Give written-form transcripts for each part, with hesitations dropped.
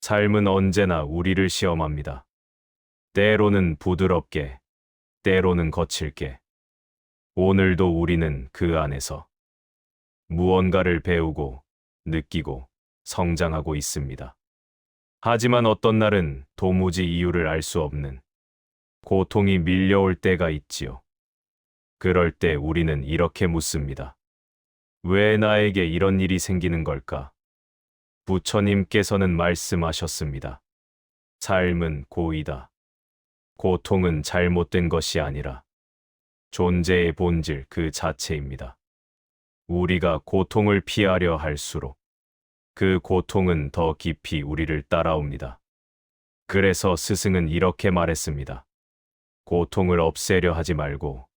삶은 언제나 우리를 시험합니다. 때로는 부드럽게, 때로는 거칠게. 오늘도 우리는 그 안에서 무언가를 배우고, 느끼고, 성장하고 있습니다. 하지만 어떤 날은 도무지 이유를 알 수 없는 고통이 밀려올 때가 있지요. 그럴 때 우리는 이렇게 묻습니다. 왜 나에게 이런 일이 생기는 걸까? 부처님께서는 말씀하셨습니다. 삶은 고이다. 고통은 잘못된 것이 아니라 존재의 본질 그 자체입니다. 우리가 고통을 피하려 할수록 그 고통은 더 깊이 우리를 따라옵니다. 그래서 스승은 이렇게 말했습니다. 고통을 없애려 하지 말고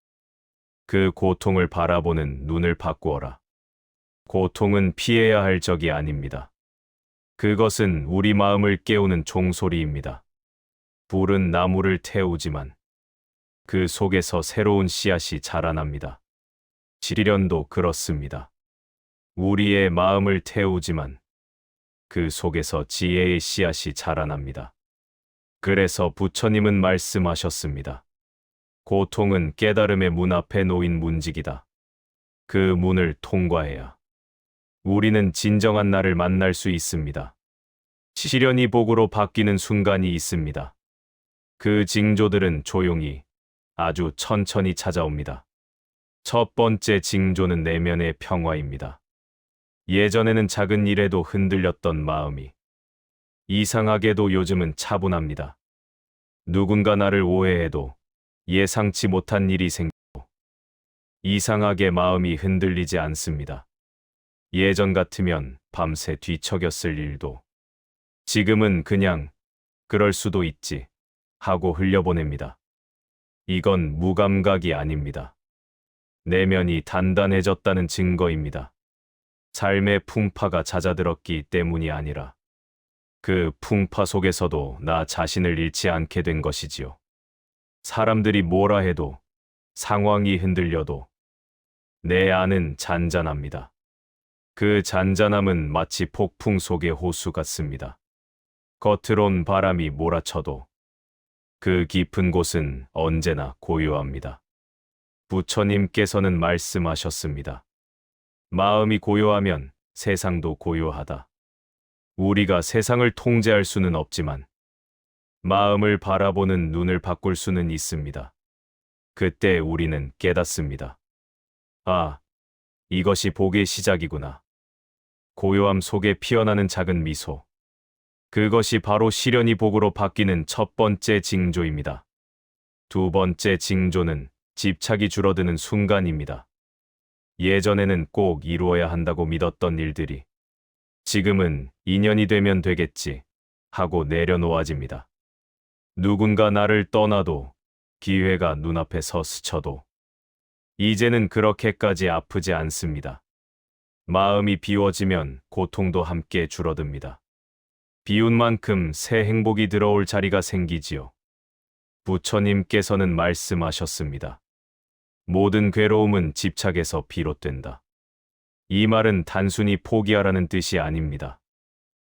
그 고통을 바라보는 눈을 바꾸어라. 고통은 피해야 할 적이 아닙니다. 그것은 우리 마음을 깨우는 종소리입니다. 불은 나무를 태우지만 그 속에서 새로운 씨앗이 자라납니다. 시련도 그렇습니다. 우리의 마음을 태우지만 그 속에서 지혜의 씨앗이 자라납니다. 그래서 부처님은 말씀하셨습니다. 고통은 깨달음의 문 앞에 놓인 문직이다. 그 문을 통과해야 우리는 진정한 나를 만날 수 있습니다. 시련이 복으로 바뀌는 순간이 있습니다. 그 징조들은 조용히, 아주 천천히 찾아옵니다. 첫 번째 징조는 내면의 평화입니다. 예전에는 작은 일에도 흔들렸던 마음이 이상하게도 요즘은 차분합니다. 누군가 나를 오해해도 예상치 못한 일이 생기고 이상하게 마음이 흔들리지 않습니다. 예전 같으면 밤새 뒤척였을 일도 지금은 그냥 그럴 수도 있지 하고 흘려보냅니다. 이건 무감각이 아닙니다. 내면이 단단해졌다는 증거입니다. 삶의 풍파가 잦아들었기 때문이 아니라 그 풍파 속에서도 나 자신을 잃지 않게 된 것이지요. 사람들이 뭐라 해도 상황이 흔들려도 내 안은 잔잔합니다. 그 잔잔함은 마치 폭풍 속의 호수 같습니다. 겉으론 바람이 몰아쳐도 그 깊은 곳은 언제나 고요합니다. 부처님께서는 말씀하셨습니다. 마음이 고요하면 세상도 고요하다. 우리가 세상을 통제할 수는 없지만 마음을 바라보는 눈을 바꿀 수는 있습니다. 그때 우리는 깨닫습니다. 아, 이것이 복의 시작이구나. 고요함 속에 피어나는 작은 미소. 그것이 바로 시련이 복으로 바뀌는 첫 번째 징조입니다. 두 번째 징조는 집착이 줄어드는 순간입니다. 예전에는 꼭 이루어야 한다고 믿었던 일들이 지금은 인연이 되면 되겠지 하고 내려놓아집니다. 누군가 나를 떠나도 기회가 눈앞에서 스쳐도 이제는 그렇게까지 아프지 않습니다. 마음이 비워지면 고통도 함께 줄어듭니다. 비운 만큼 새 행복이 들어올 자리가 생기지요. 부처님께서는 말씀하셨습니다. 모든 괴로움은 집착에서 비롯된다. 이 말은 단순히 포기하라는 뜻이 아닙니다.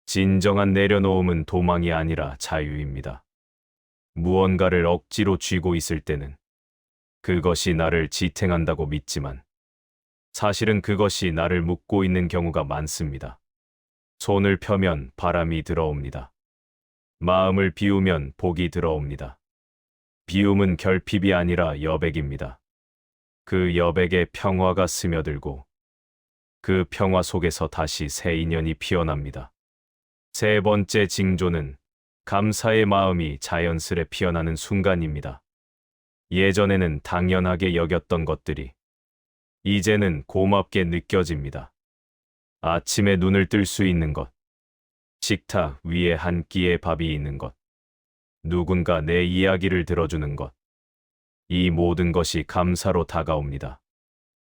진정한 내려놓음은 도망이 아니라 자유입니다. 무언가를 억지로 쥐고 있을 때는 그것이 나를 지탱한다고 믿지만 사실은 그것이 나를 묶고 있는 경우가 많습니다. 손을 펴면 바람이 들어옵니다. 마음을 비우면 복이 들어옵니다. 비움은 결핍이 아니라 여백입니다. 그 여백에 평화가 스며들고 그 평화 속에서 다시 새 인연이 피어납니다. 세 번째 징조는 감사의 마음이 자연스레 피어나는 순간입니다. 예전에는 당연하게 여겼던 것들이 이제는 고맙게 느껴집니다. 아침에 눈을 뜰 수 있는 것, 식탁 위에 한 끼의 밥이 있는 것, 누군가 내 이야기를 들어주는 것, 이 모든 것이 감사로 다가옵니다.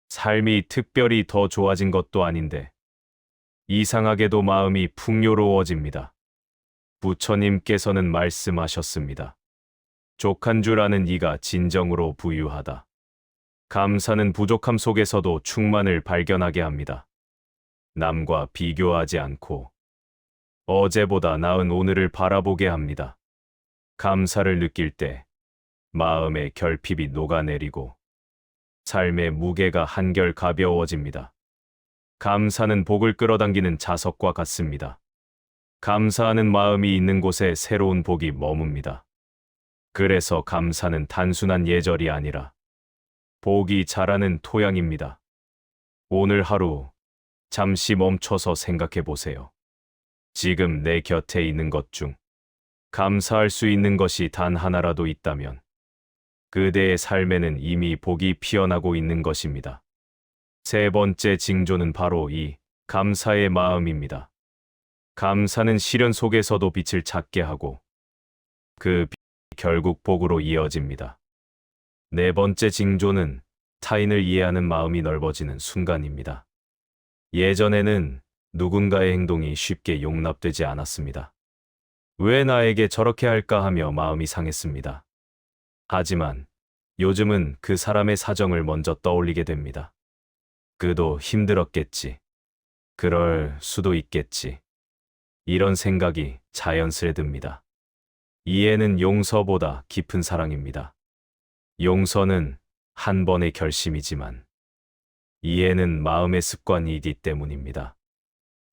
삶이 특별히 더 좋아진 것도 아닌데 이상하게도 마음이 풍요로워집니다. 부처님께서는 말씀하셨습니다. 족한 줄 아는 이가 진정으로 부유하다. 감사는 부족함 속에서도 충만을 발견하게 합니다. 남과 비교하지 않고 어제보다 나은 오늘을 바라보게 합니다. 감사를 느낄 때 마음의 결핍이 녹아내리고 삶의 무게가 한결 가벼워집니다. 감사는 복을 끌어당기는 자석과 같습니다. 감사하는 마음이 있는 곳에 새로운 복이 머뭅니다. 그래서 감사는 단순한 예절이 아니라 복이 자라는 토양입니다. 오늘 하루 잠시 멈춰서 생각해 보세요. 지금 내 곁에 있는 것 중 감사할 수 있는 것이 단 하나라도 있다면 그대의 삶에는 이미 복이 피어나고 있는 것입니다. 세 번째 징조는 바로 이 감사의 마음입니다. 감사는 시련 속에서도 빛을 찾게 하고 그 빛이 결국 복으로 이어집니다. 네 번째 징조는 타인을 이해하는 마음이 넓어지는 순간입니다. 예전에는 누군가의 행동이 쉽게 용납되지 않았습니다. 왜 나에게 저렇게 할까 하며 마음이 상했습니다. 하지만 요즘은 그 사람의 사정을 먼저 떠올리게 됩니다. 그도 힘들었겠지. 그럴 수도 있겠지. 이런 생각이 자연스레 듭니다. 이해는 용서보다 깊은 사랑입니다. 용서는 한 번의 결심이지만 이해는 마음의 습관이기 때문입니다.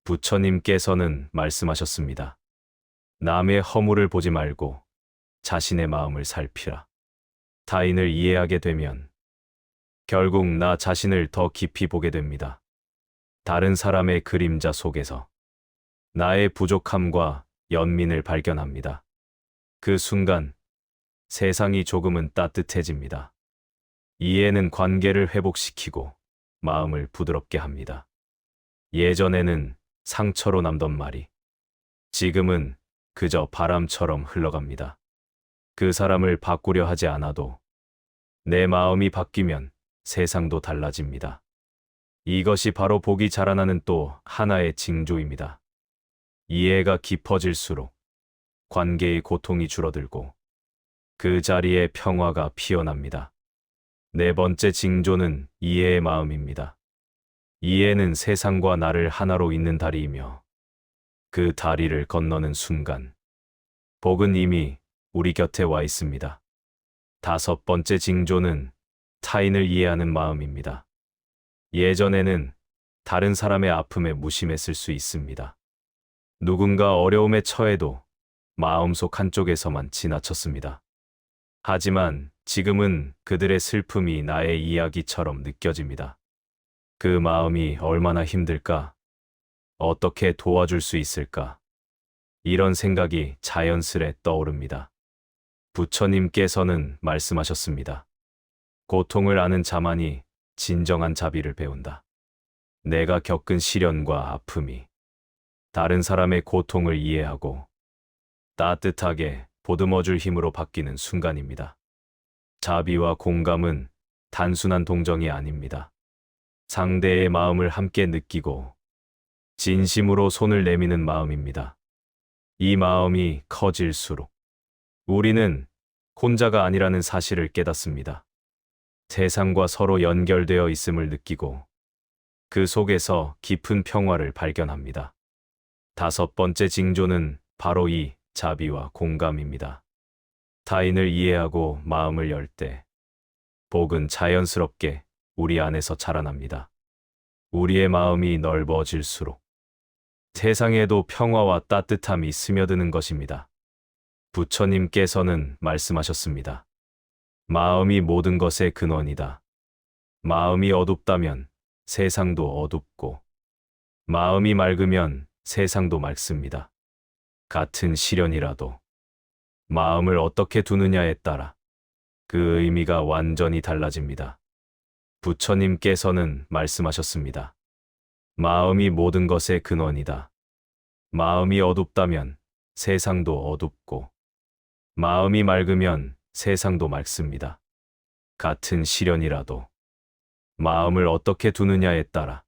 부처님께서는 말씀하셨습니다. 남의 허물을 보지 말고 자신의 마음을 살피라. 타인을 이해하게 되면 결국 나 자신을 더 깊이 보게 됩니다. 다른 사람의 그림자 속에서 나의 부족함과 연민을 발견합니다. 그 순간 세상이 조금은 따뜻해집니다. 이해는 관계를 회복시키고 마음을 부드럽게 합니다. 예전에는 상처로 남던 말이 지금은 그저 바람처럼 흘러갑니다. 그 사람을 바꾸려 하지 않아도 내 마음이 바뀌면 세상도 달라집니다. 이것이 바로 복이 자라나는 또 하나의 징조입니다. 이해가 깊어질수록 관계의 고통이 줄어들고 그 자리에 평화가 피어납니다. 네 번째 징조는 이해의 마음입니다. 이해는 세상과 나를 하나로 잇는 다리이며 그 다리를 건너는 순간 복은 이미 우리 곁에 와 있습니다. 다섯 번째 징조는 타인을 이해하는 마음입니다. 예전에는 다른 사람의 아픔에 무심했을 수 있습니다. 누군가 어려움에 처해도 마음속 한쪽에서만 지나쳤습니다. 하지만 지금은 그들의 슬픔이 나의 이야기처럼 느껴집니다. 그 마음이 얼마나 힘들까? 어떻게 도와줄 수 있을까? 이런 생각이 자연스레 떠오릅니다. 부처님께서는 말씀하셨습니다. 고통을 아는 자만이 진정한 자비를 배운다. 내가 겪은 시련과 아픔이 다른 사람의 고통을 이해하고 따뜻하게 보듬어줄 힘으로 바뀌는 순간입니다. 자비와 공감은 단순한 동정이 아닙니다. 상대의 마음을 함께 느끼고 진심으로 손을 내미는 마음입니다. 이 마음이 커질수록 우리는 혼자가 아니라는 사실을 깨닫습니다. 세상과 서로 연결되어 있음을 느끼고 그 속에서 깊은 평화를 발견합니다. 다섯 번째 징조는 바로 이 자비와 공감입니다. 타인을 이해하고 마음을 열 때 복은 자연스럽게 우리 안에서 자라납니다. 우리의 마음이 넓어질수록 세상에도 평화와 따뜻함이 스며드는 것입니다. 부처님께서는 말씀하셨습니다. 마음이 모든 것의 근원이다. 마음이 어둡다면 세상도 어둡고 마음이 맑으면 세상도 맑습니다. 같은 시련이라도 마음을 어떻게 두느냐에 따라 그 의미가 완전히 달라집니다. 부처님께서는 말씀하셨습니다. 마음이 모든 것의 근원이다. 마음이 어둡다면 세상도 어둡고 마음이 맑으면 세상도 맑습니다. 같은 시련이라도 마음을 어떻게 두느냐에 따라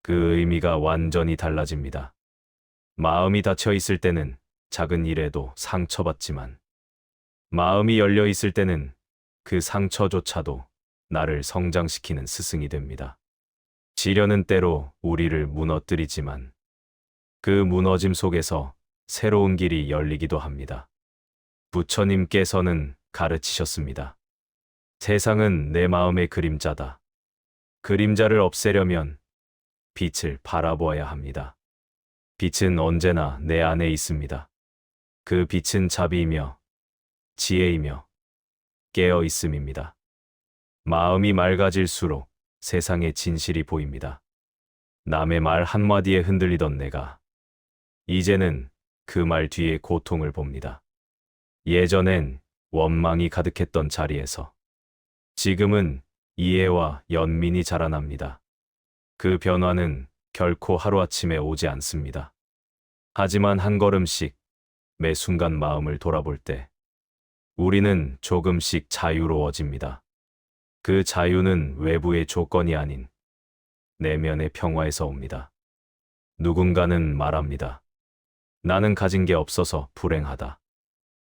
그 의미가 완전히 달라집니다. 마음이 닫혀 있을 때는 작은 일에도 상처받지만 마음이 열려 있을 때는 그 상처조차도 나를 성장시키는 스승이 됩니다. 시련은 때로 우리를 무너뜨리지만 그 무너짐 속에서 새로운 길이 열리기도 합니다. 부처님께서는 가르치셨습니다. 세상은 내 마음의 그림자다. 그림자를 없애려면 빛을 바라보아야 합니다. 빛은 언제나 내 안에 있습니다. 그 빛은 자비이며 지혜이며 깨어 있음입니다. 마음이 맑아질수록 세상의 진실이 보입니다. 남의 말 한마디에 흔들리던 내가 이제는 그 말 뒤에 고통을 봅니다. 예전엔 원망이 가득했던 자리에서 지금은 이해와 연민이 자라납니다. 그 변화는 결코 하루아침에 오지 않습니다. 하지만 한 걸음씩 매 순간 마음을 돌아볼 때 우리는 조금씩 자유로워집니다. 그 자유는 외부의 조건이 아닌 내면의 평화에서 옵니다. 누군가는 말합니다. 나는 가진 게 없어서 불행하다.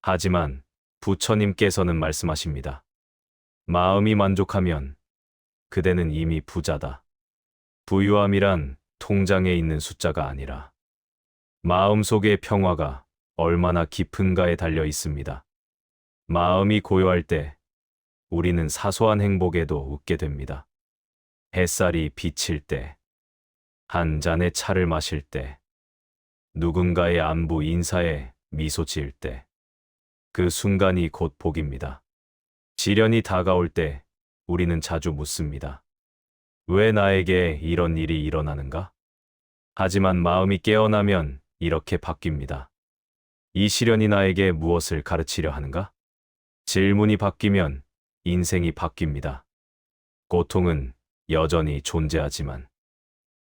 하지만 부처님께서는 말씀하십니다. 마음이 만족하면 그대는 이미 부자다. 부유함이란 통장에 있는 숫자가 아니라 마음속의 평화가 얼마나 깊은가에 달려 있습니다. 마음이 고요할 때 우리는 사소한 행복에도 웃게 됩니다. 햇살이 비칠 때, 한 잔의 차를 마실 때, 누군가의 안부 인사에 미소 지을 때, 그 순간이 곧 복입니다. 시련이 다가올 때 우리는 자주 묻습니다. 왜 나에게 이런 일이 일어나는가? 하지만 마음이 깨어나면 이렇게 바뀝니다. 이 시련이 나에게 무엇을 가르치려 하는가? 질문이 바뀌면 인생이 바뀝니다. 고통은 여전히 존재하지만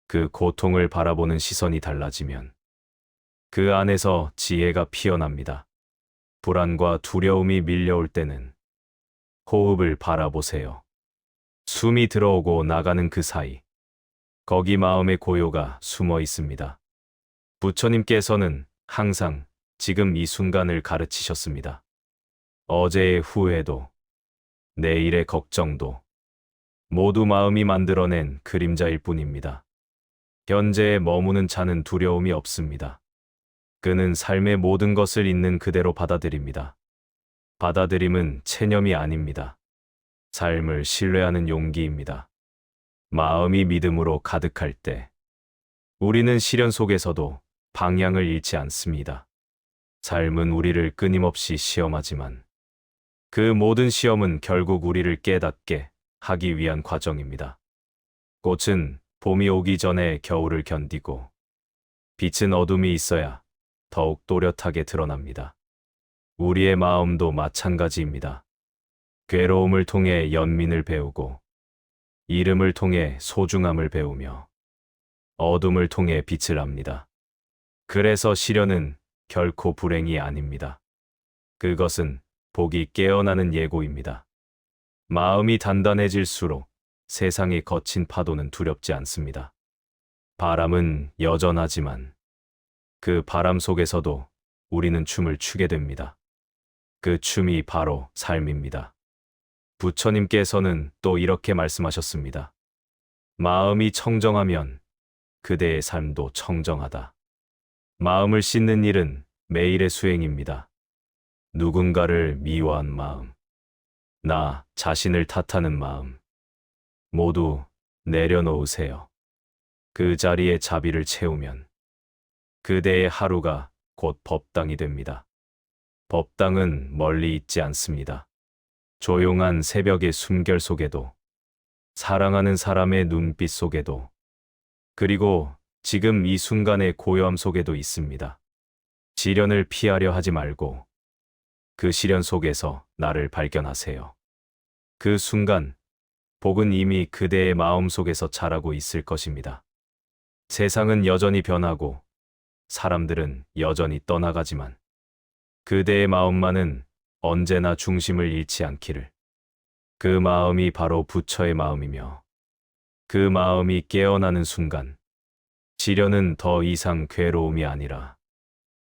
그 고통을 바라보는 시선이 달라지면 그 안에서 지혜가 피어납니다. 불안과 두려움이 밀려올 때는 호흡을 바라보세요. 숨이 들어오고 나가는 그 사이, 거기 마음의 고요가 숨어 있습니다. 부처님께서는 항상 지금 이 순간을 가르치셨습니다. 어제의 후회도, 내일의 걱정도 모두 마음이 만들어낸 그림자일 뿐입니다. 현재에 머무는 자는 두려움이 없습니다. 그는 삶의 모든 것을 있는 그대로 받아들입니다. 받아들임은 체념이 아닙니다. 삶을 신뢰하는 용기입니다. 마음이 믿음으로 가득할 때 우리는 시련 속에서도 방향을 잃지 않습니다. 삶은 우리를 끊임없이 시험하지만 그 모든 시험은 결국 우리를 깨닫게 하기 위한 과정입니다. 꽃은 봄이 오기 전에 겨울을 견디고 빛은 어둠이 있어야 더욱 또렷하게 드러납니다. 우리의 마음도 마찬가지입니다. 괴로움을 통해 연민을 배우고 이름을 통해 소중함을 배우며 어둠을 통해 빛을 압니다. 그래서 시련은 결코 불행이 아닙니다. 그것은 복이 깨어나는 예고입니다. 마음이 단단해질수록 세상의 거친 파도는 두렵지 않습니다. 바람은 여전하지만 그 바람 속에서도 우리는 춤을 추게 됩니다. 그 춤이 바로 삶입니다. 부처님께서는 또 이렇게 말씀하셨습니다. 마음이 청정하면 그대의 삶도 청정하다. 마음을 씻는 일은 매일의 수행입니다. 누군가를 미워한 마음, 나 자신을 탓하는 마음, 모두 내려놓으세요. 그 자리에 자비를 채우면 그대의 하루가 곧 법당이 됩니다. 법당은 멀리 있지 않습니다. 조용한 새벽의 숨결 속에도, 사랑하는 사람의 눈빛 속에도, 그리고 지금 이 순간의 고요함 속에도 있습니다. 시련을 피하려 하지 말고 그 시련 속에서 나를 발견하세요. 그 순간 복은 이미 그대의 마음 속에서 자라고 있을 것입니다. 세상은 여전히 변하고 사람들은 여전히 떠나가지만 그대의 마음만은 언제나 중심을 잃지 않기를. 그 마음이 바로 부처의 마음이며 그 마음이 깨어나는 순간 시련은 더 이상 괴로움이 아니라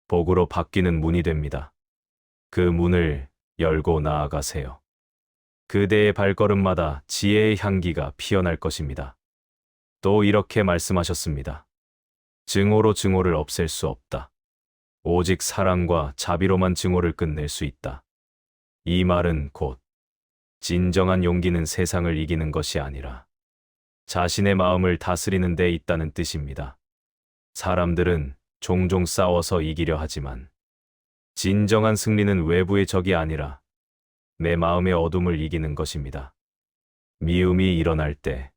복으로 바뀌는 문이 됩니다. 그 문을 열고 나아가세요. 그대의 발걸음마다 지혜의 향기가 피어날 것입니다. 또 이렇게 말씀하셨습니다. 증오로 증오를 없앨 수 없다. 오직 사랑과 자비로만 증오를 끝낼 수 있다. 이 말은 곧 진정한 용기는 세상을 이기는 것이 아니라 자신의 마음을 다스리는 데 있다는 뜻입니다. 사람들은 종종 싸워서 이기려 하지만 진정한 승리는 외부의 적이 아니라 내 마음의 어둠을 이기는 것입니다. 미움이 일어날 때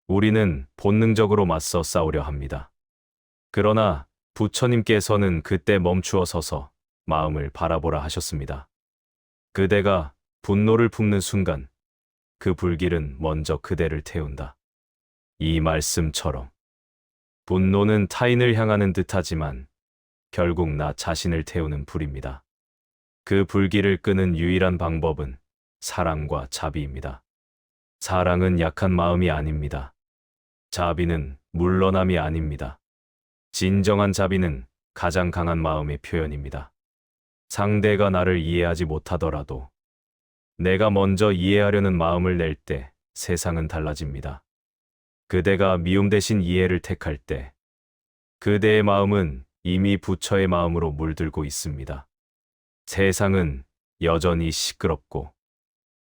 우리는 본능적으로 맞서 싸우려 합니다. 그러나 부처님께서는 그때 멈추어 서서 마음을 바라보라 하셨습니다. 그대가 분노를 품는 순간 그 불길은 먼저 그대를 태운다. 이 말씀처럼 분노는 타인을 향하는 듯하지만 결국 나 자신을 태우는 불입니다. 그 불길을 끄는 유일한 방법은 사랑과 자비입니다. 사랑은 약한 마음이 아닙니다. 자비는 물러남이 아닙니다. 진정한 자비는 가장 강한 마음의 표현입니다. 상대가 나를 이해하지 못하더라도 내가 먼저 이해하려는 마음을 낼 때 세상은 달라집니다. 그대가 미움 대신 이해를 택할 때 그대의 마음은 이미 부처의 마음으로 물들고 있습니다. 세상은 여전히 시끄럽고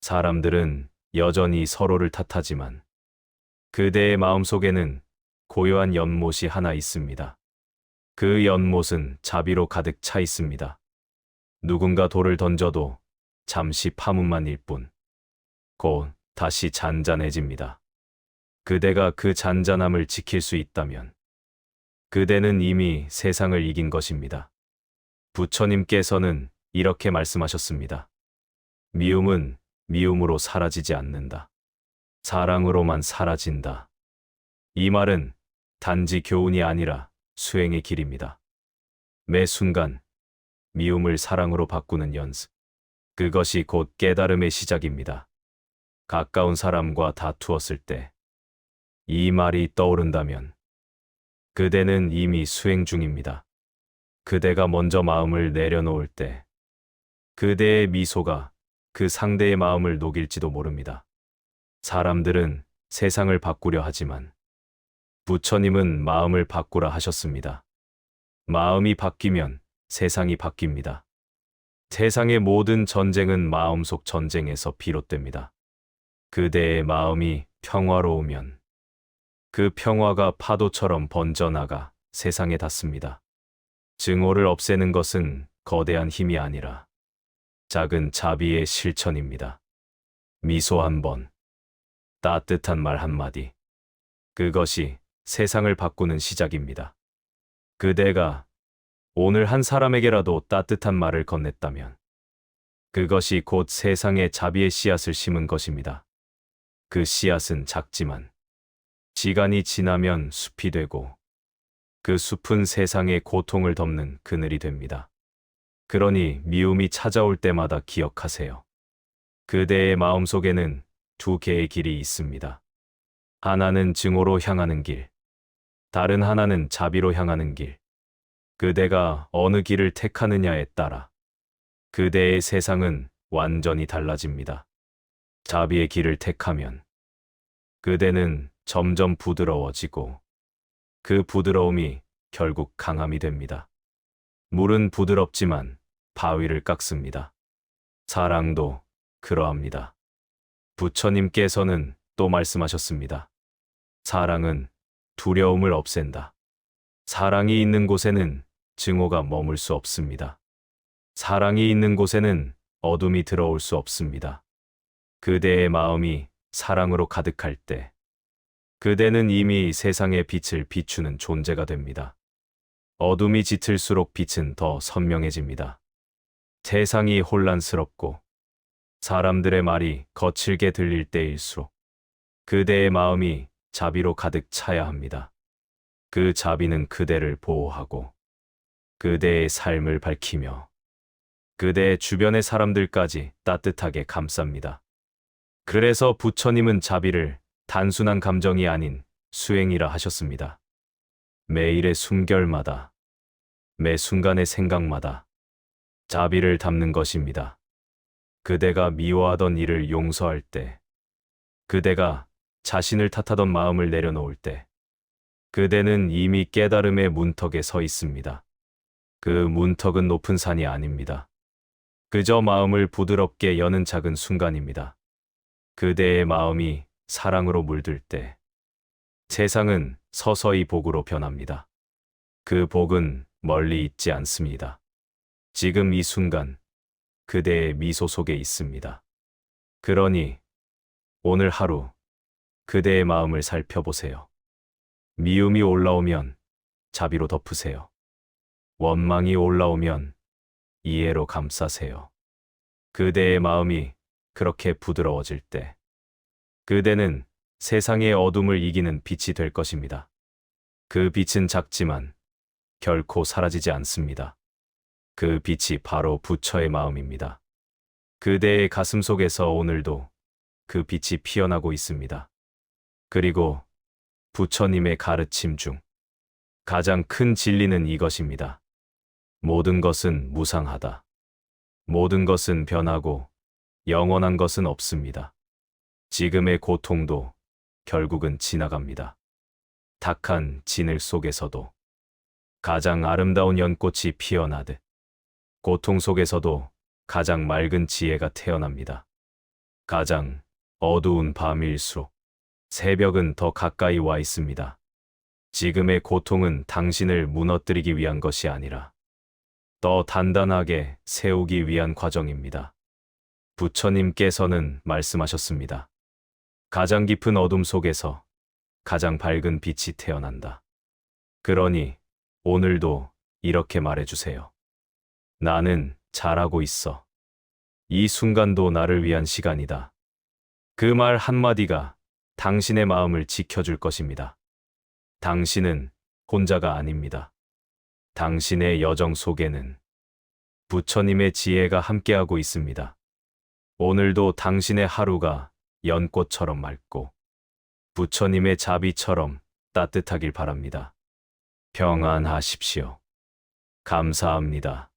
사람들은 여전히 서로를 탓하지만 그대의 마음속에는 고요한 연못이 하나 있습니다. 그 연못은 자비로 가득 차 있습니다. 누군가 돌을 던져도 잠시 파문만일 뿐, 곧 다시 잔잔해집니다. 그대가 그 잔잔함을 지킬 수 있다면 그대는 이미 세상을 이긴 것입니다. 부처님께서는 이렇게 말씀하셨습니다. 미움은 미움으로 사라지지 않는다. 사랑으로만 사라진다. 이 말은 단지 교훈이 아니라 수행의 길입니다. 매 순간 미움을 사랑으로 바꾸는 연습. 그것이 곧 깨달음의 시작입니다. 가까운 사람과 다투었을 때 이 말이 떠오른다면 그대는 이미 수행 중입니다. 그대가 먼저 마음을 내려놓을 때 그대의 미소가 그 상대의 마음을 녹일지도 모릅니다. 사람들은 세상을 바꾸려 하지만 부처님은 마음을 바꾸라 하셨습니다. 마음이 바뀌면 세상이 바뀝니다. 세상의 모든 전쟁은 마음속 전쟁에서 비롯됩니다. 그대의 마음이 평화로우면 그 평화가 파도처럼 번져나가 세상에 닿습니다. 증오를 없애는 것은 거대한 힘이 아니라 작은 자비의 실천입니다. 미소 한 번, 따뜻한 말 한마디, 그것이 세상을 바꾸는 시작입니다. 그대가 오늘 한 사람에게라도 따뜻한 말을 건넸다면 그것이 곧 세상에 자비의 씨앗을 심은 것입니다. 그 씨앗은 작지만 시간이 지나면 숲이 되고 그 숲은 세상의 고통을 덮는 그늘이 됩니다. 그러니 미움이 찾아올 때마다 기억하세요. 그대의 마음속에는 두 개의 길이 있습니다. 하나는 증오로 향하는 길, 다른 하나는 자비로 향하는 길. 그대가 어느 길을 택하느냐에 따라 그대의 세상은 완전히 달라집니다. 자비의 길을 택하면 그대는 점점 부드러워지고 그 부드러움이 결국 강함이 됩니다. 물은 부드럽지만 바위를 깎습니다. 사랑도 그러합니다. 부처님께서는 또 말씀하셨습니다. 사랑은 두려움을 없앤다. 사랑이 있는 곳에는 증오가 머물 수 없습니다. 사랑이 있는 곳에는 어둠이 들어올 수 없습니다. 그대의 마음이 사랑으로 가득할 때 그대는 이미 세상의 빛을 비추는 존재가 됩니다. 어둠이 짙을수록 빛은 더 선명해집니다. 세상이 혼란스럽고 사람들의 말이 거칠게 들릴 때일수록 그대의 마음이 자비로 가득 차야 합니다. 그 자비는 그대를 보호하고 그대의 삶을 밝히며 그대의 주변의 사람들까지 따뜻하게 감쌉니다. 그래서 부처님은 자비를 단순한 감정이 아닌 수행이라 하셨습니다. 매일의 숨결마다, 매 순간의 생각마다 자비를 담는 것입니다. 그대가 미워하던 일을 용서할 때, 그대가 자신을 탓하던 마음을 내려놓을 때, 그대는 이미 깨달음의 문턱에 서 있습니다. 그 문턱은 높은 산이 아닙니다. 그저 마음을 부드럽게 여는 작은 순간입니다. 그대의 마음이 사랑으로 물들 때 세상은 서서히 복으로 변합니다. 그 복은 멀리 있지 않습니다. 지금 이 순간 그대의 미소 속에 있습니다. 그러니 오늘 하루 그대의 마음을 살펴보세요. 미움이 올라오면 자비로 덮으세요. 원망이 올라오면 이해로 감싸세요. 그대의 마음이 그렇게 부드러워질 때 그대는 세상의 어둠을 이기는 빛이 될 것입니다. 그 빛은 작지만 결코 사라지지 않습니다. 그 빛이 바로 부처의 마음입니다. 그대의 가슴 속에서 오늘도 그 빛이 피어나고 있습니다. 그리고 부처님의 가르침 중 가장 큰 진리는 이것입니다. 모든 것은 무상하다. 모든 것은 변하고 영원한 것은 없습니다. 지금의 고통도 결국은 지나갑니다. 탁한 진을 속에서도 가장 아름다운 연꽃이 피어나듯 고통 속에서도 가장 맑은 지혜가 태어납니다. 가장 어두운 밤일수록 새벽은 더 가까이 와 있습니다. 지금의 고통은 당신을 무너뜨리기 위한 것이 아니라 더 단단하게 세우기 위한 과정입니다. 부처님께서는 말씀하셨습니다. 가장 깊은 어둠 속에서 가장 밝은 빛이 태어난다. 그러니 오늘도 이렇게 말해주세요. 나는 잘하고 있어. 이 순간도 나를 위한 시간이다. 그 말 한마디가 당신의 마음을 지켜줄 것입니다. 당신은 혼자가 아닙니다. 당신의 여정 속에는 부처님의 지혜가 함께하고 있습니다. 오늘도 당신의 하루가 연꽃처럼 맑고 부처님의 자비처럼 따뜻하길 바랍니다. 평안하십시오. 감사합니다.